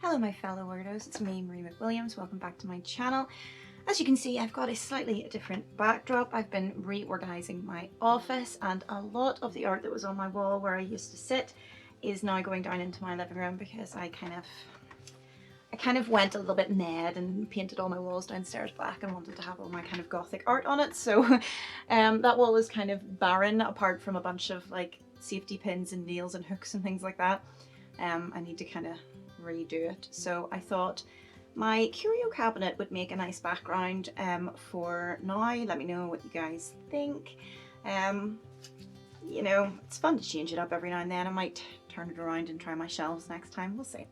Hello my fellow weirdos, it's me, Marie McWilliams. Welcome back to my channel. As you can see, I've got a slightly different backdrop. I've been reorganizing my office, and a lot of the art that was on my wall where I used to sit is now going down into my living room because I kind of went a little bit mad and painted all my walls downstairs black and wanted to have all my kind of gothic art on it. So that wall is kind of barren apart from a bunch of like safety pins and nails and hooks and things like that. I need to kind of redo it. So I thought my curio cabinet would make a nice background for now. Let me know what you guys think. You know, it's fun to change it up every now and then. I might turn it around and try my shelves next time. We'll see.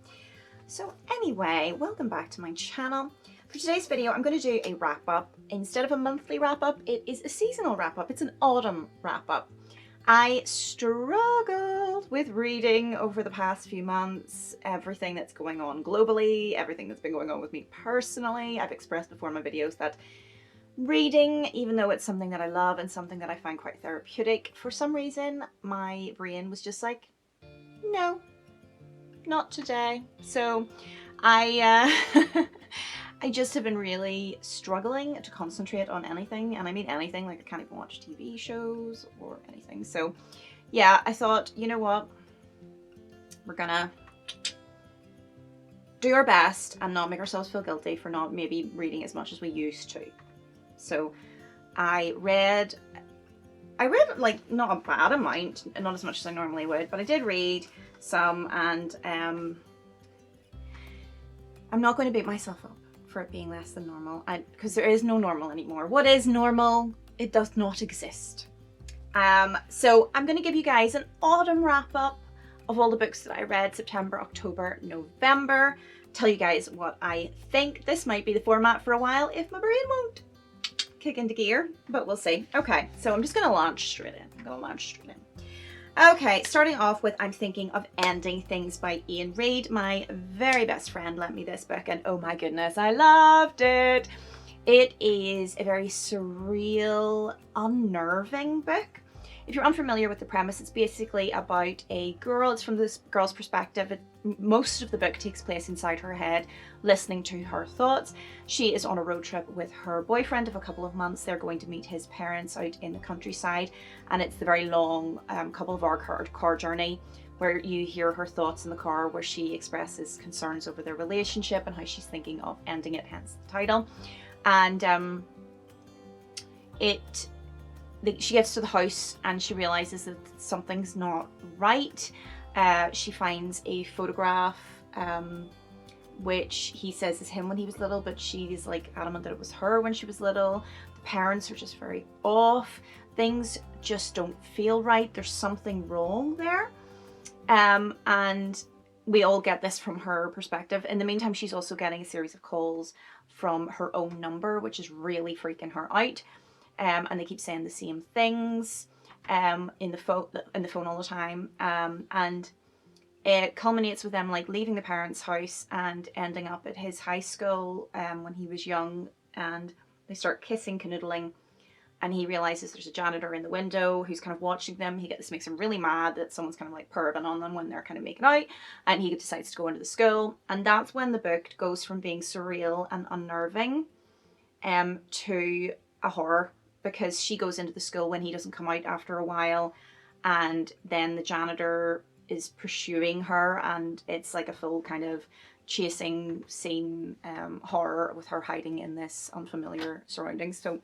So anyway, welcome back to my channel. For today's video, I'm going to do a wrap up. Instead of a monthly wrap up, it is a seasonal wrap up. It's an autumn wrap up. I struggled with reading over the past few months, everything that's going on globally, everything that's been going on with me personally. I've expressed before in my videos that reading, even though it's something that I love and something that I find quite therapeutic, for some reason my brain was just like, no, not today. So I just have been really struggling to concentrate on anything, and I mean anything, like I can't even watch TV shows or anything. So yeah, I thought, you know what, we're gonna do our best and not make ourselves feel guilty for not maybe reading as much as we used to. So I read like not a bad amount, not as much as I normally would, but I did read some, and I'm not going to beat myself up for it being less than normal, because there is no normal anymore. What is normal? It does not exist. So I'm going to give you guys an autumn wrap up of all the books that I read September, October, November. Tell you guys what I think. This might be the format for a while if my brain won't kick into gear, but we'll see. Okay, so I'm just going to launch straight in. Okay, starting off with I'm Thinking of Ending Things by Iain. Reid, my very best friend, lent me this book, and oh my goodness, I loved it. It is a very surreal, unnerving book. If you're unfamiliar with the premise, it's basically about a girl. It's from this girl's perspective. Most of the book takes place inside her head, listening to her thoughts. She is on a road trip with her boyfriend of a couple of months. They're going to meet his parents out in the countryside, and it's the very long couple of hour car journey where you hear her thoughts in the car, where she expresses concerns over their relationship and how she's thinking of ending it, hence the title. And she gets to the house and she realizes that something's not right. She finds a photograph which he says is him when he was little, but she's like adamant that it was her when she was little. The parents are just very off. Things just don't feel right. There's something wrong there. And we all get this from her perspective. In the meantime, she's also getting a series of calls from her own number, which is really freaking her out. And they keep saying the same things in the phone all the time, and it culminates with them like leaving the parents' house and ending up at his high school when he was young, and they start kissing, canoodling, and he realizes there's a janitor in the window who's kind of watching them. This makes him really mad that someone's kind of like perving on them when they're kind of making out, and he decides to go into the school. And that's when the book goes from being surreal and unnerving to a horror, because she goes into the school when he doesn't come out after a while, and then the janitor is pursuing her, and it's like a full kind of chasing scene, horror with her hiding in this unfamiliar surroundings. So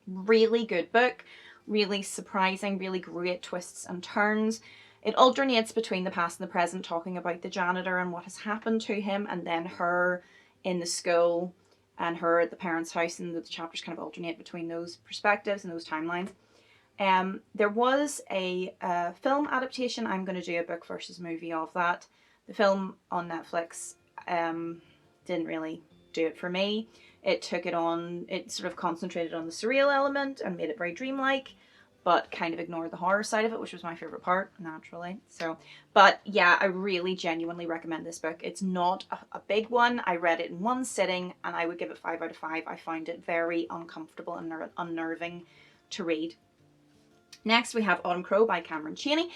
really good book, really surprising, really great twists and turns. It alternates between the past and the present, talking about the janitor and what has happened to him, and then her in the school and her at the parents' house, and the chapters kind of alternate between those perspectives and those timelines. There was a film adaptation. I'm going to do a book versus movie of that. The film on Netflix didn't really do it for me. It sort of concentrated on the surreal element and made it very dreamlike, but kind of ignored the horror side of it, which was my favorite part, naturally. So, but yeah, I really genuinely recommend this book. It's not a big one. I read it in one sitting and I would give it 5 out of 5. I found it very uncomfortable and unnerving to read. Next we have Autumncrow by Chaney.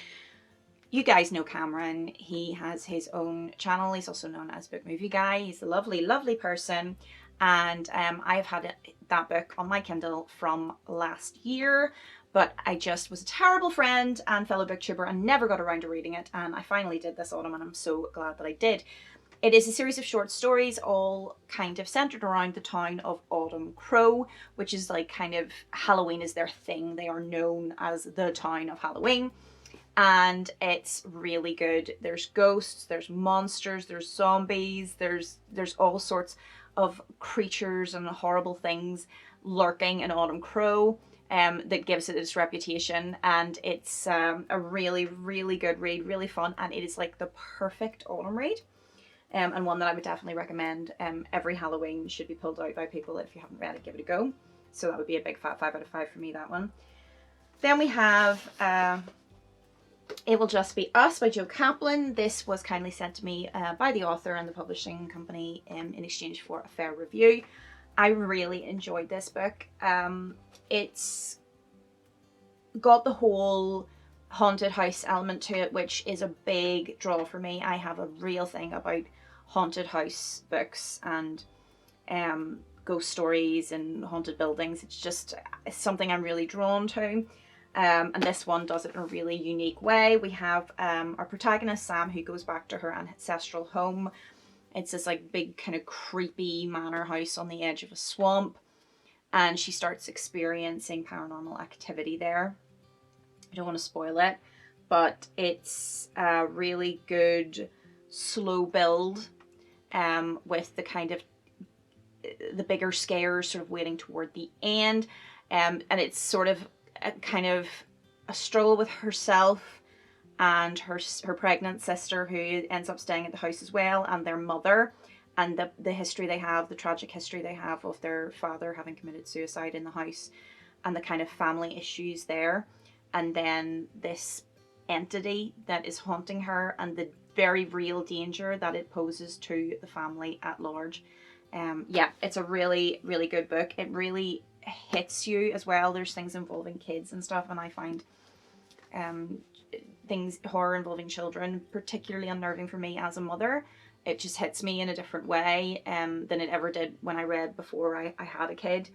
you guys know Cameron. He has his own channel. He's also known as Book Movie Guy. He's a lovely, lovely person. And I've had that book on my Kindle from last year, but I just was a terrible friend and fellow booktuber and never got around to reading it. And I finally did this autumn, and I'm so glad that I did. It is a series of short stories, all kind of centered around the town of Autumncrow, which is like kind of Halloween is their thing. They are known as the town of Halloween. And it's really good. There's ghosts, there's monsters, there's zombies, there's all sorts of creatures and horrible things lurking in Autumncrow that gives it its reputation. And it's a really, really good read, really fun, and it is like the perfect autumn read. And one that I would definitely recommend. Every Halloween should be pulled out by people. If you haven't read it, give it a go. So that would be a big fat 5 out of 5 for me, that one. Then we have It Will Just Be Us by Jo Kaplan. This was kindly sent to me by the author and the publishing company in exchange for a fair review. I really enjoyed this book. It's got the whole haunted house element to it, which is a big draw for me. I have a real thing about haunted house books and ghost stories and haunted buildings. It's something I'm really drawn to. And this one does it in a really unique way. We have our protagonist, Sam, who goes back to her ancestral home. It's this like big kind of creepy manor house on the edge of a swamp. And she starts experiencing paranormal activity there. I don't want to spoil it, but it's a really good slow build with the kind of the bigger scares sort of waiting toward the end. And it's sort of a struggle with herself and her pregnant sister, who ends up staying at the house as well, and their mother, and the history they have, the tragic history they have of their father having committed suicide in the house, and the kind of family issues there, and then this entity that is haunting her and the very real danger that it poses to the family at large. Yeah, it's a really, really good book. It really hits you as well. There's things involving kids and stuff, and I find horror involving children particularly unnerving for me as a mother. It just hits me in a different way than it ever did when I read before I had a kid.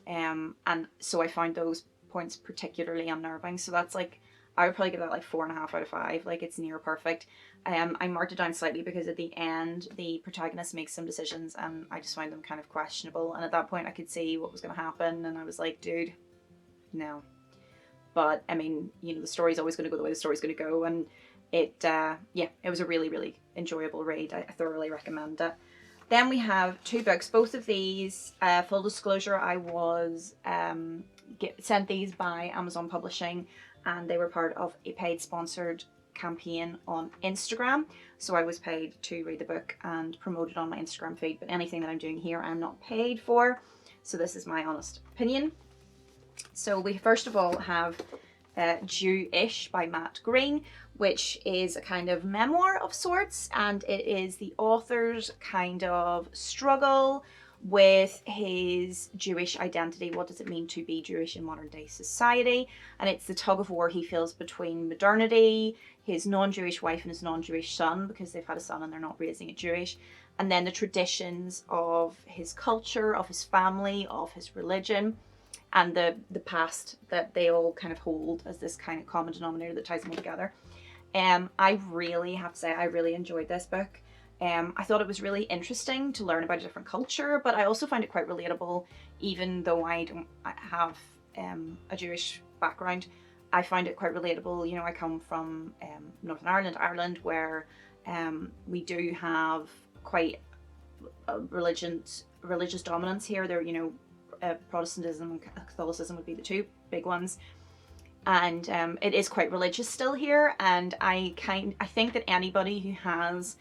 And so I found those points particularly unnerving. So that's like, I would probably give that like 4.5 out of 5. Like, it's near perfect. I marked it down slightly because at the end the protagonist makes some decisions and I just find them kind of questionable, and at that point I could see what was going to happen and I was like, dude, no. But I mean, you know, the story's always going to go the way the story's going to go, and it was a really, really enjoyable read. I thoroughly recommend it. Then we have 2 books. Both of these, full disclosure, I was sent these by Amazon Publishing, and they were part of a paid sponsored campaign on Instagram. So I was paid to read the book and promote it on my Instagram feed, but anything that I'm doing here I'm not paid for. So this is my honest opinion. So we first of all have Jewish by Matt Greene, which is a kind of memoir of sorts, and it is the author's kind of struggle with his Jewish identity. What does it mean to be Jewish in modern day society? And it's the tug of war he feels between modernity, his non-Jewish wife and his non-Jewish son, because they've had a son and they're not raising it Jewish, and then the traditions of his culture, of his family, of his religion, and the past that they all kind of hold as this kind of common denominator that ties them all together. I really have to say I really enjoyed this book. I thought it was really interesting to learn about a different culture, but I also find it quite relatable. Even though I don't have a Jewish background, I find it quite relatable. You know, I come from Northern Ireland, where we do have quite a religious dominance here. There, you know, Protestantism and Catholicism would be the 2 big ones. And it is quite religious still here, and I think that anybody who has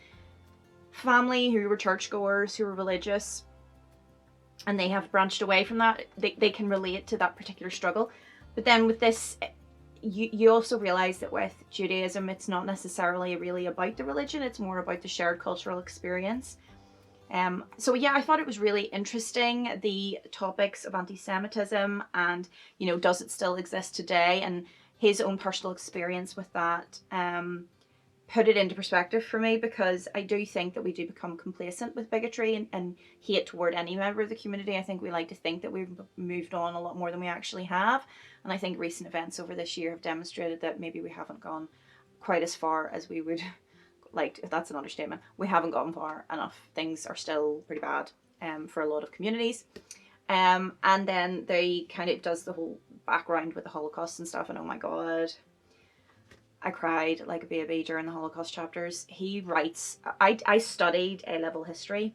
family who were churchgoers, who were religious, and they have branched away from that, they can relate to that particular struggle. But then with this, you also realize that with Judaism, it's not necessarily really about the religion, it's more about the shared cultural experience. So yeah, I thought it was really interesting, the topics of anti-Semitism and, you know, does it still exist today? And his own personal experience with that put it into perspective for me, because I do think that we do become complacent with bigotry and hate toward any member of the community. I think we like to think that we've moved on a lot more than we actually have. And I think recent events over this year have demonstrated that maybe we haven't gone quite as far as we would like. If that's an understatement, we haven't gone far enough. Things are still pretty bad for a lot of communities. And then they kind of does the whole background with the Holocaust and stuff, and oh my god, I cried like a baby during the Holocaust chapters. He writes, I studied A-level history,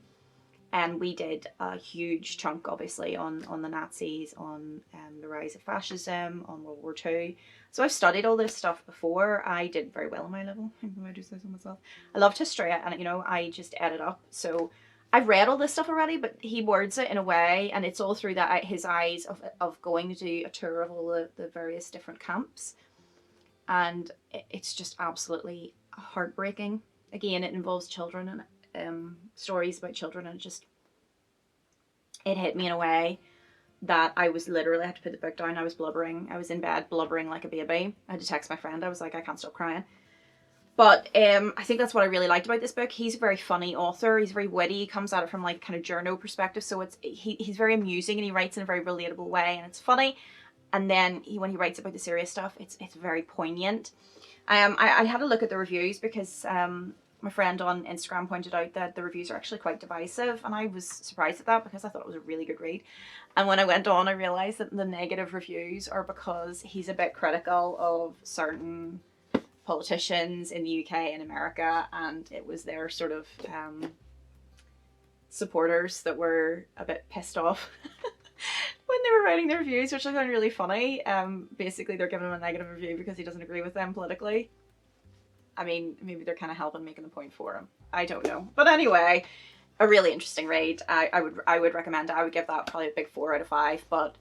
and we did a huge chunk, obviously, on the Nazis, on the rise of fascism, on World War II. So I've studied all this stuff before. I did very well on my level, I do say so myself. I loved history, and, you know, I just ate it up. So I've read all this stuff already, but he words it in a way, and it's all through that his eyes of going to do a tour of all the various different camps. And it's just absolutely heartbreaking. Again, it involves children and stories about children, and it hit me in a way that I was literally, I had to put the book down. I was blubbering. I was in bed blubbering like a baby. I had to text my friend. I was like, I can't stop crying. But I think that's what I really liked about this book. He's a very funny author. He's very witty. He comes at it from like kind of journo perspective. So he's very amusing, and he writes in a very relatable way, and it's funny. And then when he writes about the serious stuff, it's very poignant. I had a look at the reviews, because my friend on Instagram pointed out that the reviews are actually quite divisive, and I was surprised at that, because I thought it was a really good read. And when I went on, I realised that the negative reviews are because he's a bit critical of certain politicians in the UK and America, and it was their sort of supporters that were a bit pissed off when they were writing their reviews, which I found really funny. Basically, they're giving him a negative review because he doesn't agree with them politically. I mean, maybe they're kind of helping making the point for him. I don't know. But anyway, a really interesting read. I would recommend it. I would give that probably a big 4 out of 5, but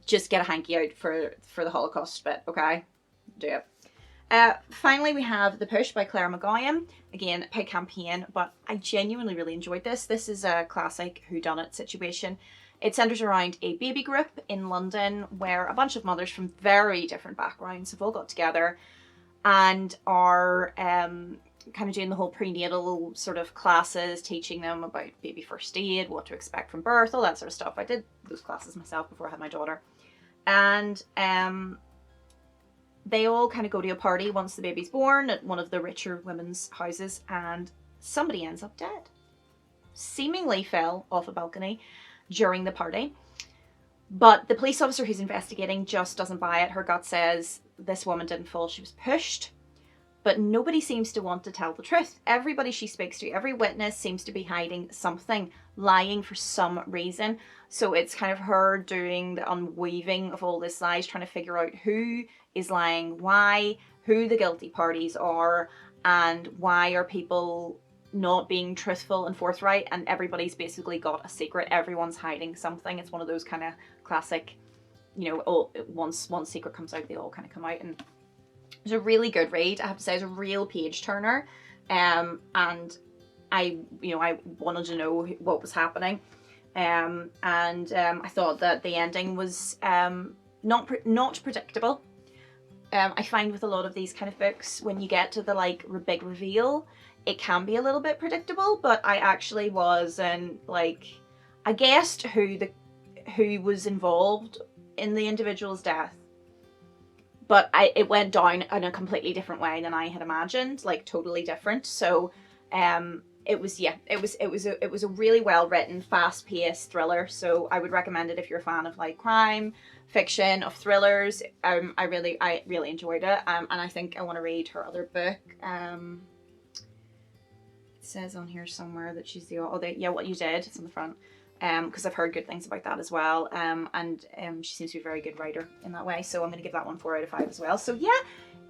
just get a hanky out for the Holocaust bit, okay? Do it. Finally, we have The Push by Claire Magowan. Again, pig campaign, but I genuinely really enjoyed this. This is a classic whodunit situation. It centres around a baby group in London where a bunch of mothers from very different backgrounds have all got together and are kind of doing the whole prenatal sort of classes, teaching them about baby first aid, what to expect from birth, all that sort of stuff. I did those classes myself before I had my daughter. And they all kind of go to a party once the baby's born at one of the richer women's houses, and somebody ends up dead. Seemingly fell off a balcony during the party. But the police officer who's investigating just doesn't buy it. Her gut says this woman didn't fall, she was pushed. But nobody seems to want to tell the truth. Everybody she speaks to, every witness seems to be hiding something, lying for some reason. So it's kind of her doing the unweaving of all this lies, trying to figure out who is lying, why, who the guilty parties are, and why are people not being truthful and forthright, and everybody's basically got a secret. Everyone's hiding something. It's one of those kind of classic, you know, once one secret comes out, they all kind of come out. And it was a really good read. I have to say, it was a real page turner, and I wanted to know what was happening, and I thought that the ending was not predictable. I find with a lot of these kind of books, when you get to the big reveal, it can be a little bit predictable. But I actually wasn't I guessed who was involved in the individual's death, but it went down in a completely different way than I had imagined, totally different. So it was a really well written, fast paced thriller. So I would recommend it if you're a fan of crime fiction, of thrillers. I really enjoyed it, and I think I want to read her other book. It says on here somewhere that she's What You Did. It's on the front, because I've heard good things about that as well, and she seems to be a very good writer in that way, so I'm going to give that one 4 out of 5 as well. So yeah,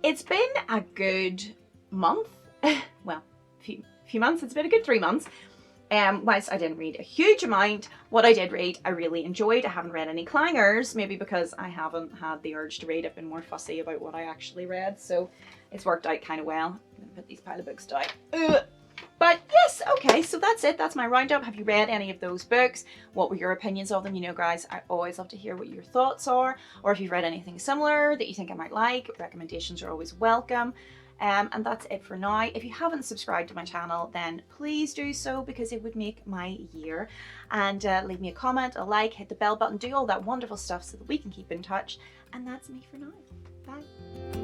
it's been a good month. Well, few months. It's been a good 3 months. Whilst I didn't read a huge amount, what I did read, I really enjoyed. I haven't read any clangers, maybe because I haven't had the urge to read. I've been more fussy about what I actually read, so it's worked out kind of well. I'm going to put these pile of books down. But yes, okay, so that's it. That's my roundup. Have you read any of those books? What were your opinions of them? You know, guys, I always love to hear what your thoughts are, or if you've read anything similar that you think I might like. Recommendations are always welcome. And that's it for now. If you haven't subscribed to my channel, then please do so, because it would make my year. And leave me a comment, a like, hit the bell button, do all that wonderful stuff so that we can keep in touch. And that's me for now. Bye.